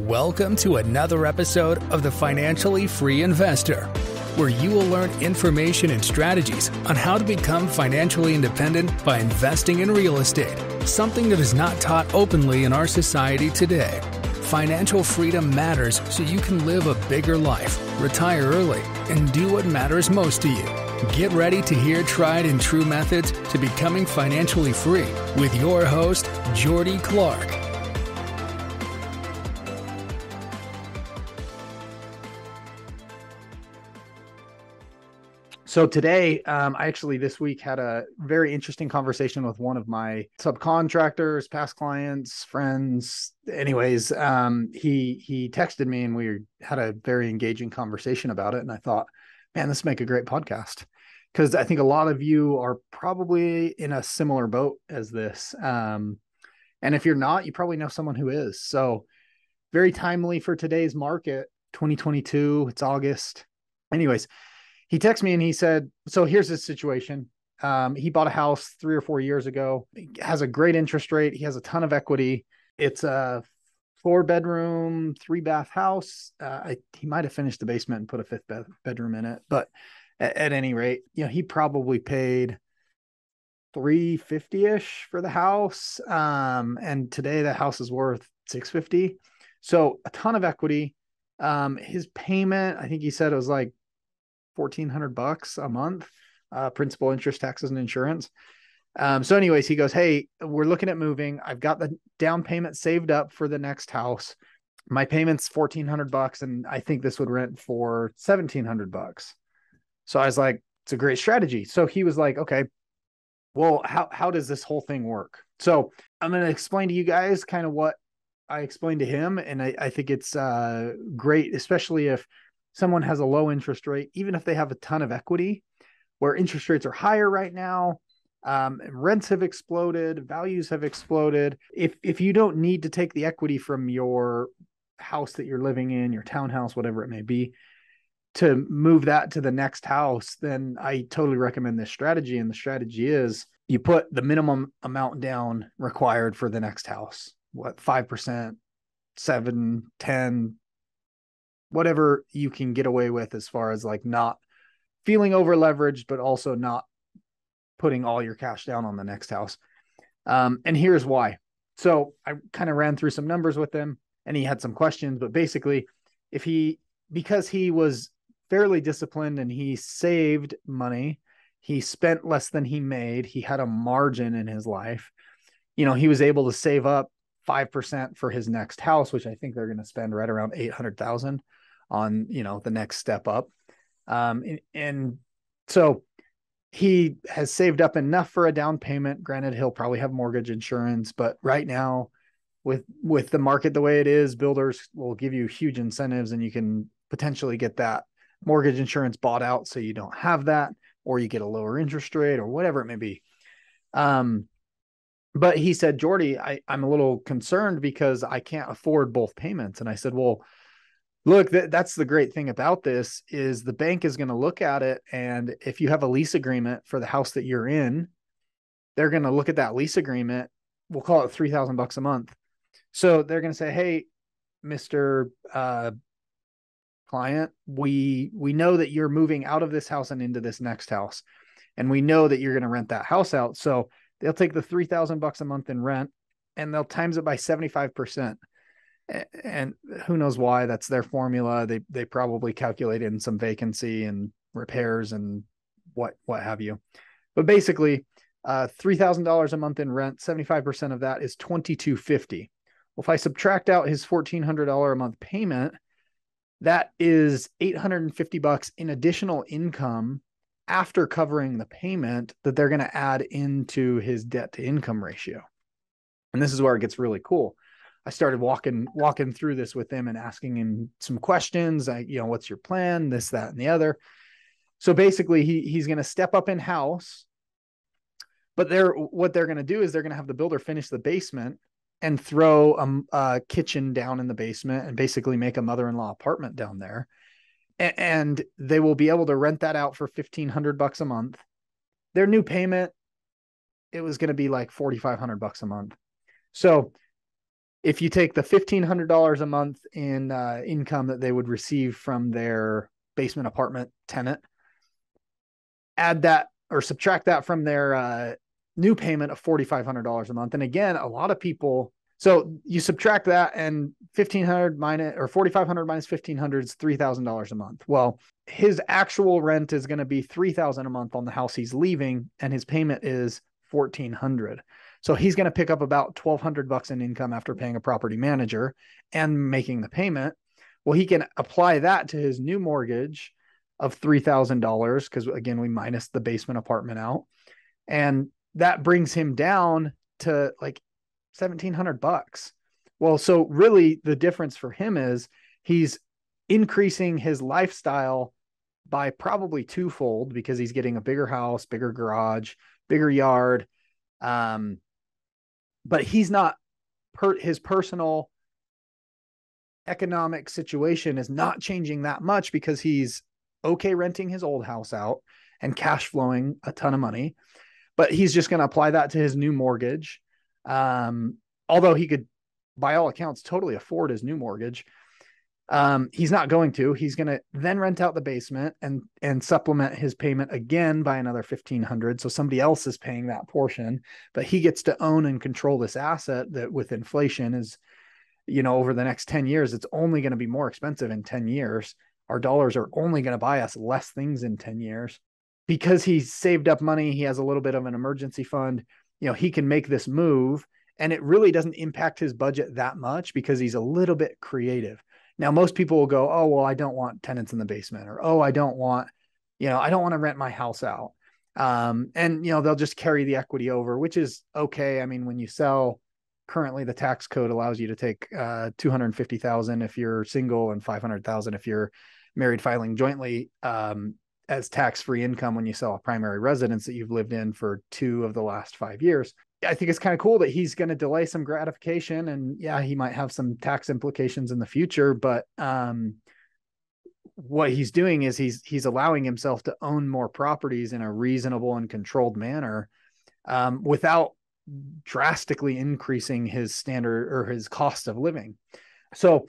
Welcome to another episode of The Financially Free Investor, where you will learn information and strategies on how to become financially independent by investing in real estate, something that is not taught openly in our society today. Financial freedom matters so you can live a bigger life, retire early, and do what matters most to you. Get ready to hear tried and true methods to becoming financially free with your host, Jordy Clark. So today, I actually this week had a very interesting conversation with one of my subcontractors, past clients, friends. Anyways, he texted me and we had a very engaging conversation about it. And I thought, man, this would make a great podcast, because I think a lot of you are probably in a similar boat as this. And if you're not, you probably know someone who is. So very timely for today's market, 2022, it's August. Anyways, he texted me and he said, so here's his situation. He bought a house 3 or 4 years ago. It has a great interest rate. He has a ton of equity. It's a 4-bedroom, 3-bath house. He might have finished the basement and put a 5th bedroom in it. But at any rate, he probably paid $350-ish for the house. And today the house is worth $650. So a ton of equity. His payment, I think he said it was like $1,400 a month, principal, interest, taxes, and insurance. So anyways, he goes, hey, we're looking at moving. I've got the down payment saved up for the next house. My payment's $1,400, and I think this would rent for $1,700. So I was like, it's a great strategy. So he was like, okay, well, how does this whole thing work? So I'm going to explain to you guys kind of what I explained to him. And I think it's great, especially if someone has a low interest rate, even if they have a ton of equity, where interest rates are higher right now. Rents have exploded, values have exploded. If you don't need to take the equity from your house that you're living in, your townhouse, whatever it may be, to move that to the next house, then I totally recommend this strategy. And the strategy is you put the minimum amount down required for the next house. What, 5%, 7, 10, whatever you can get away with, as far as like not feeling over leveraged, but also not putting all your cash down on the next house. And here's why. So I kind of ran through some numbers with him and he had some questions, but basically because he was fairly disciplined and he saved money, he spent less than he made, he had a margin in his life, he was able to save up 5% for his next house, which I think they're going to spend right around $800,000 on, the next step up. And so he has saved up enough for a down payment. Granted, he'll probably have mortgage insurance, but right now with the market the way it is, builders will give you huge incentives and you can potentially get that mortgage insurance bought out so you don't have that, or you get a lower interest rate or whatever it may be. But he said, Jordy, I'm a little concerned because I can't afford both payments. And I said, well, look, that's the great thing about this is the bank is going to look at it. And if you have a lease agreement for the house that you're in, they're going to look at that lease agreement. We'll call it $3,000 a month. So they're going to say, hey, Mr. Client, we know that you're moving out of this house and into this next house. And we know that you're going to rent that house out. So they'll take the $3,000 a month in rent and they'll times it by 75%. And who knows why? That's their formula. They probably calculate in some vacancy and repairs and what have you. But basically, $3,000 a month in rent, 75% of that is $2,250. Well, if I subtract out his $1,400 a month payment, that is $850 in additional income after covering the payment that they're going to add into his debt to income ratio. And this is where it gets really cool. I started walking through this with him and asking him some questions. What's your plan? This, that, and the other. So basically he's going to step up in house, but what they're going to do is they're going to have the builder finish the basement and throw a kitchen down in the basement and basically make a mother-in-law apartment down there. And they will be able to rent that out for $1,500 a month. Their new payment, it was going to be like $4,500 a month. So if you take the $1,500 a month in income that they would receive from their basement apartment tenant, add that or subtract that from their new payment of $4,500 a month. And again, a lot of people, so you subtract that, and 1,500 minus or 4,500 minus 1,500 is $3,000 a month. Well, his actual rent is going to be $3,000 a month on the house he's leaving, and his payment is $1,400. So he's going to pick up about $1,200 in income after paying a property manager and making the payment. Well, he can apply that to his new mortgage of $3,000 because, again, we minus the basement apartment out, and that brings him down to like $1,700. Well, so really the difference for him is he's increasing his lifestyle by probably twofold because he's getting a bigger house, bigger garage, bigger yard. But he's not his personal economic situation is not changing that much because he's okay renting his old house out and cash flowing a ton of money, but he's just going to apply that to his new mortgage. Although he could, by all accounts, totally afford his new mortgage. He's not going to. He's going to then rent out the basement and supplement his payment again by another $1,500. So somebody else is paying that portion, but he gets to own and control this asset that with inflation is, over the next 10 years, it's only going to be more expensive in 10 years. Our dollars are only going to buy us less things in 10 years. Because he's saved up money, he has a little bit of an emergency fund, he can make this move, and it really doesn't impact his budget that much because he's a little bit creative. Now, most people will go, oh, well, I don't want tenants in the basement, or, oh, I don't want to rent my house out. And they'll just carry the equity over, which is okay. I mean, when you sell, currently the tax code allows you to take $250,000 if you're single and $500,000 if you're married filing jointly, as tax-free income when you sell a primary residence that you've lived in for 2 of the last 5 years. I think it's kind of cool that he's going to delay some gratification, and yeah, he might have some tax implications in the future, but what he's doing is he's allowing himself to own more properties in a reasonable and controlled manner, without drastically increasing his standard or his cost of living. So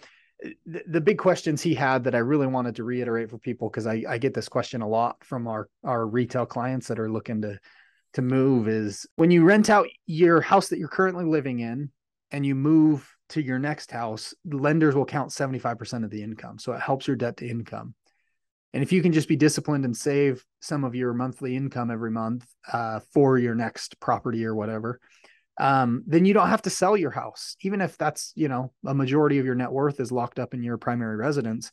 the big questions he had that I really wanted to reiterate for people, because I get this question a lot from our retail clients that are looking to move, is when you rent out your house that you're currently living in and you move to your next house, lenders will count 75% of the income. So it helps your debt to income. And if you can just be disciplined and save some of your monthly income every month for your next property or whatever, then you don't have to sell your house. Even if that's, a majority of your net worth is locked up in your primary residence,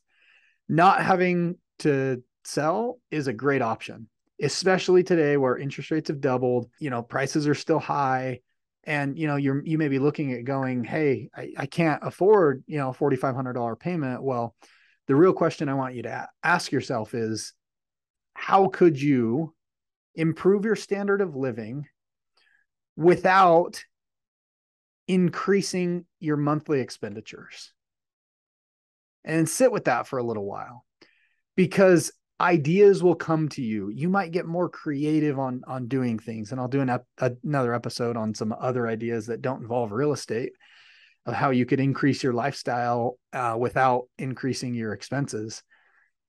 not having to sell is a great option, especially today where interest rates have doubled, prices are still high. And, you may be looking at going, hey, I can't afford, a $4,500 payment. Well, the real question I want you to ask yourself is, how could you improve your standard of living without increasing your monthly expenditures? And sit with that for a little while, because ideas will come to you. You might get more creative on doing things. And I'll do another episode on some other ideas that don't involve real estate, of how you could increase your lifestyle without increasing your expenses.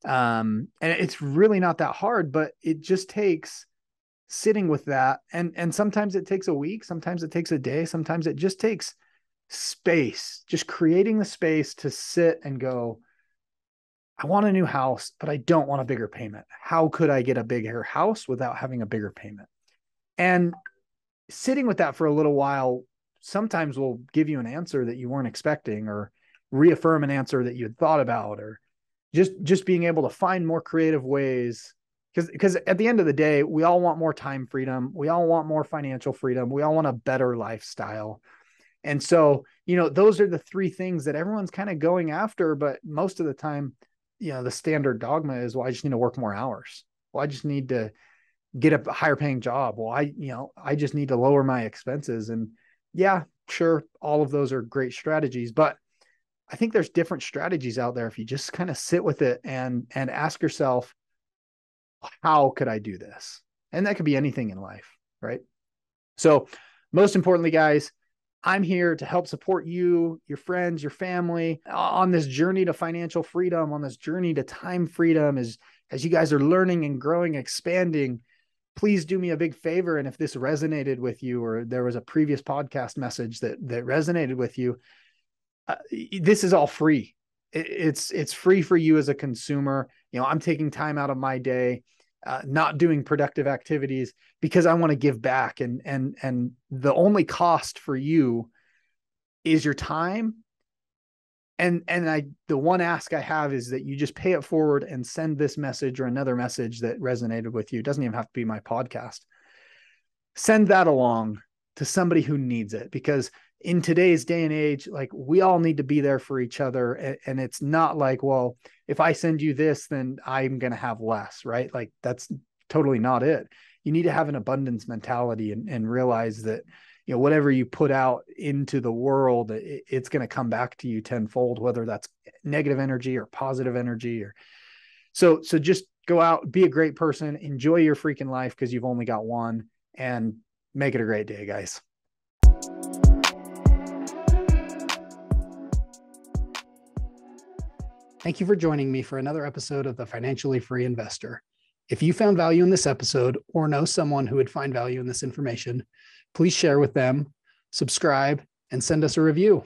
And it's really not that hard, but it just takes sitting with that. And sometimes it takes a week, sometimes it takes a day, sometimes it just takes space, just creating the space to sit and go, I want a new house, but I don't want a bigger payment. How could I get a bigger house without having a bigger payment? And sitting with that for a little while sometimes will give you an answer that you weren't expecting, or reaffirm an answer that you had thought about, or just being able to find more creative ways. Because at the end of the day, we all want more time freedom. We all want more financial freedom. We all want a better lifestyle. And so, those are the 3 things that everyone's kind of going after. But most of the time, the standard dogma is, well, I just need to work more hours. Well, I just need to get a higher paying job. Well, I just need to lower my expenses. And yeah, sure, all of those are great strategies, but I think there's different strategies out there if you just kind of sit with it and ask yourself, how could I do this? And that could be anything in life, right? So most importantly, guys, I'm here to help support you, your friends, your family on this journey to financial freedom, on this journey to time freedom as you guys are learning and growing, expanding. Please do me a big favor. And if this resonated with you, or there was a previous podcast message that resonated with you, this is all free. It's free for you as a consumer. I'm taking time out of my day, not doing productive activities because I want to give back. And the only cost for you is your time. And the one ask I have is that you just pay it forward and send this message or another message that resonated with you. It doesn't even have to be my podcast. Send that along to somebody who needs it, because in today's day and age, like, we all need to be there for each other. And it's not like, well, if I send you this, then I'm going to have less, right? Like, that's totally not it. You need to have an abundance mentality and realize that, whatever you put out into the world, it's going to come back to you tenfold, whether that's negative energy or positive energy. So just go out, be a great person, enjoy your freaking life, because you've only got one, and make it a great day, guys. Thank you for joining me for another episode of the Financially Free Investor. If you found value in this episode or know someone who would find value in this information, please share with them, subscribe, and send us a review.